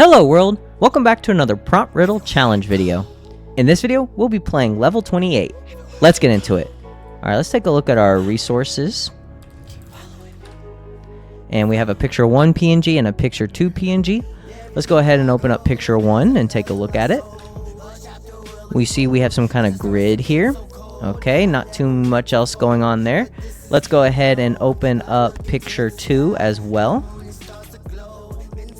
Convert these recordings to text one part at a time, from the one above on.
Hello world! Welcome back to another Prompt Riddle challenge video. In this video, we'll be playing level 28. Let's get into it. Alright, let's take a look at our resources. And we have a picture 1 PNG and a picture 2 PNG. Let's go ahead and open up picture 1 and take a look at it. We see we have some kind of grid here. Okay, not too much else going on there. Let's go ahead and open up picture 2 as well.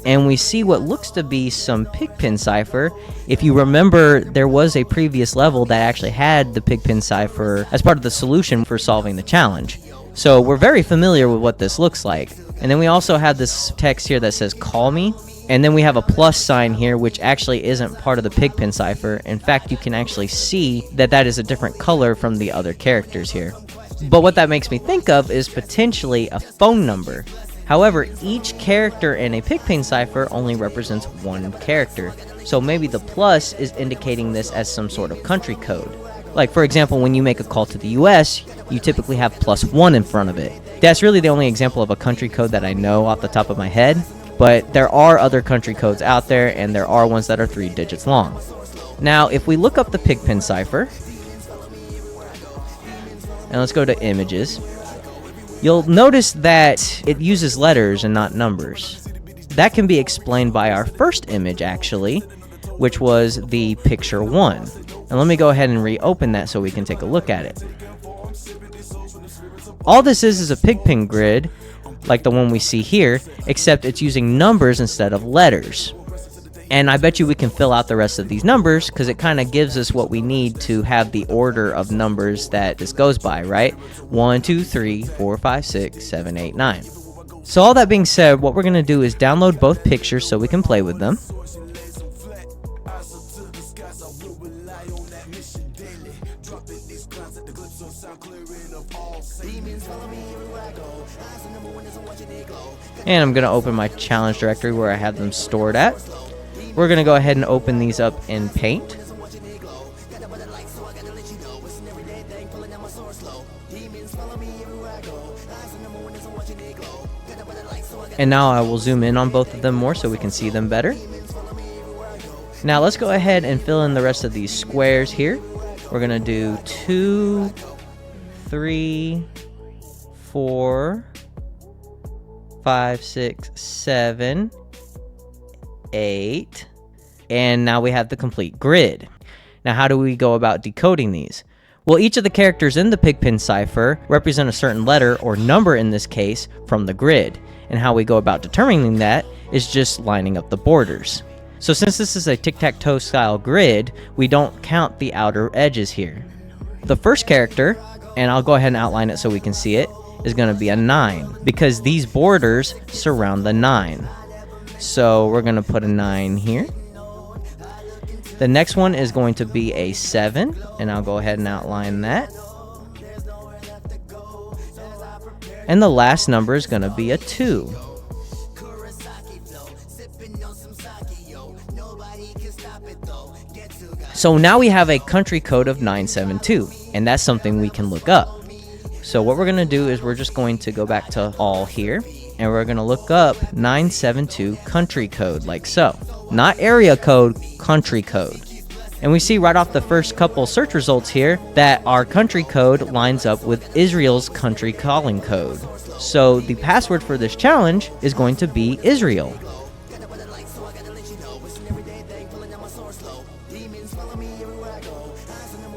And we see what looks to be some pigpin cipher. If you remember, there was a previous level that actually had the pigpin cipher as part of the solution for solving the challenge. So we're very familiar with what this looks like. And then we also have this text here that says call me. And then we have a plus sign here, which actually isn't part of the pigpin cipher. In fact, you can actually see that that is a different color from the other characters here. But what that makes me think of is potentially a phone number. However, each character in a pigpin cipher only represents one character. So maybe the plus is indicating this as some sort of country code. Like, for example, when you make a call to the US, you typically have +1 in front of it. That's really the only example of a country code that I know off the top of my head. But there are other country codes out there, and there are ones that are 3 digits long. Now, if we look up the pigpin cipher, and let's go to images, you'll notice that it uses letters and not numbers. That can be explained by our first image, actually, which was the picture 1. And let me go ahead and reopen that so we can take a look at it. All this is a pigpin grid, like the one we see here, except it's using numbers instead of letters. And I bet you we can fill out the rest of these numbers because it kind of gives us what we need to have the order of numbers that this goes by, right? 1, 2, 3, 4, 5, 6, 7, 8, 9. So all that being said, what we're going to do is download both pictures so we can play with them. And I'm going to open my challenge directory where I have them stored at. We're going to go ahead and open these up in Paint. And now I will zoom in on both of them more so we can see them better. Now let's go ahead and fill in the rest of these squares here. We're going to do 2, 3, 4, 5, 6, 7, 8, and now we have the complete grid. Now how do we go about decoding these? Well, each of the characters in the pigpin cipher represent a certain letter, or number in this case, from the grid. And how we go about determining that is just lining up the borders. So since this is a tic-tac-toe style grid, we don't count the outer edges here. The first character, and I'll go ahead and outline it so we can see it, is going to be a 9, because these borders surround the 9. So we're going to put a 9 here. The next one is going to be a 7, and I'll go ahead and outline that. And the last number is going to be a 2. So now we have a country code of 972, and that's something we can look up. So what we're going to do is we're just going to go back to all here, and we're going to look up 972 country code, like so. Not area code, country code. And we see right off the first couple search results here that our country code lines up with Israel's country calling code. So the password for this challenge is going to be Israel.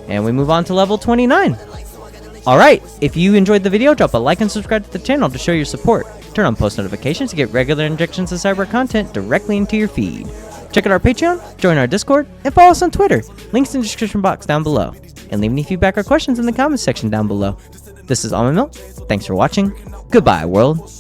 And we move on to level 29. Alright, if you enjoyed the video, drop a like and subscribe to the channel to show your support. Turn on post notifications to get regular injections of cyber content directly into your feed. Check out our Patreon, join our Discord, and follow us on Twitter. Links in the description box down below. And leave any feedback or questions in the comments section down below. This is Almond Milk. Thanks for watching. Goodbye, world.